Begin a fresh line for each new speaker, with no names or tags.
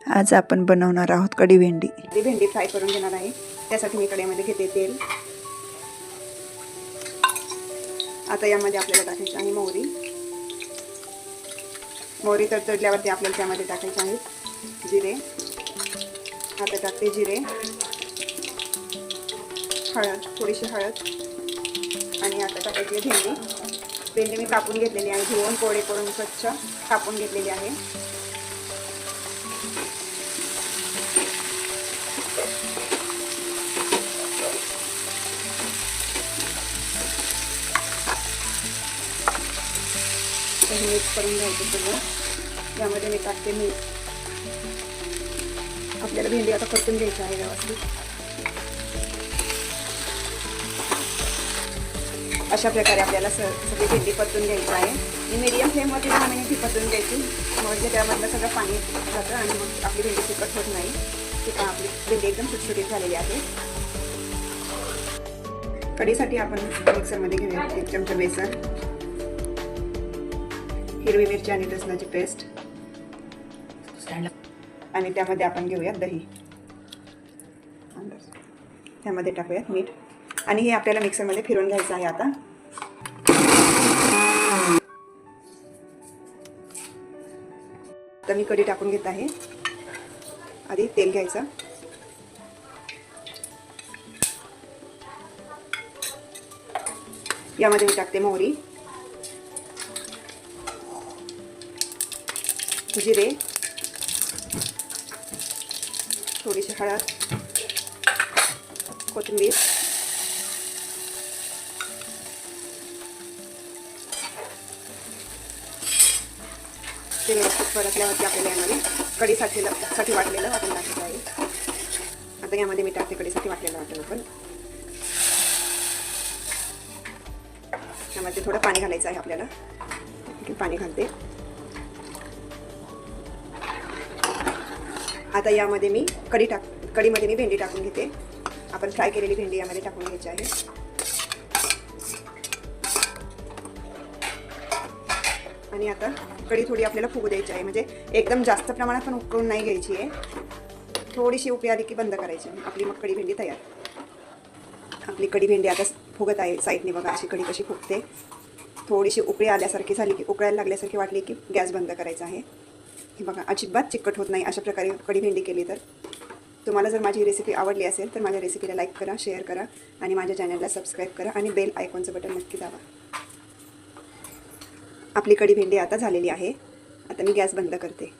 आज आपण बनवणार आहोत कढी भेंडी।
ती भेंडी फ्राय करून घेणार आहे। त्यासाठी मी कढईमध्ये घेते तेल। आता यामध्ये आपल्याला टाकायची आहे मोहरी। मोहरी तडतडल्यावरती आपल्याला त्यामध्ये टाकायचे आहेत जिरे। आता टाकते जिरे, हळद, थोडीशी हळद आणि आता टाकायची भेंडी। भेंडी मी कापून घेतलेली आहे, धुवून कोरडे करून स्वच्छ कापून घेतलेली आहे। मिक्स करून घ्यायचं सगळं। यामध्ये मी टाकते मीठ। आपल्याला भेंडी आता परतून घ्यायची आहे व्यवस्थित। अशा प्रकारे आपल्याला सगळी भेंडी परतून घ्यायची आहे। मी मीडियम फ्लेमवरती 10 मिनिट ती परतून घ्यायची, म्हणजे त्यामधलं सगळं पाणी जातं आणि मग आपली भेंडी तिखट होत नाही। ती आपली भेंडी एकदम सुटसुटीत झालेली आहे। कढीसाठी आपण मिक्सरमध्ये घेऊया 1 चमचा बेसन, हिरवी मिरची आणि लसणाची पेस्ट आणि त्यामध्ये आपण घेऊयात दही। त्यामध्ये टाकूयात मीठ आणि हे आपल्याला मिक्सरमध्ये फिरवून घ्यायचं आहे। आता मी कढी टाकून घेत आहे। आधी तेल घ्यायचं, यामध्ये मी टाकते मोहरी, जिरे, थोडीशी हळद, कोथिंबीर, ते व्यवस्थित परतल्यावरती आपल्याला यामध्ये कढीसाठी वाटलेलं वाटण टाकायचं आहे। आता यामध्ये मी टाकते कढीसाठी वाटलेलं वाटण। आपण यामध्ये थोडं पाणी घालायचं आहे आपल्याला। पाणी घालते। आता यामध्ये मी कढीमध्ये मी भेंडी टाकून घेते। आपण फ्राय केलेली भेंडी यामध्ये टाकून घ्यायची आहे आणि आता कढी थोडी आपल्याला फुगू द्यायची आहे, म्हणजे एकदम जास्त प्रमाणात पण उकळून नाही घ्यायची आहे। थोडीशी उकळी आली की बंद करायची। आपली मग कढी भेंडी तयार। आपली कढी भेंडी आता फुगत आहे साईडने, बघा अशी कढी कशी फुगते। थोडीशी उकळी आल्यासारखी झाली की, उकळायला लागल्यासारखी वाटली की गॅस बंद करायचा आहे। हे बघा अजिबात चिकट होत नाही अशा प्रकारे कढी भेंडी केली तर। तुम्हाला जर माझी रेसिपी आवडली असेल तर माझ्या रेसिपीला लाईक करा, शेअर करा आणि माझ्या चॅनलला सबस्क्राईब करा आणि बेल आयकॉनचं बटन नक्की दाबा। आपली कढी भेंडी आता झालेली आहे। आता मी गॅस बंद करते।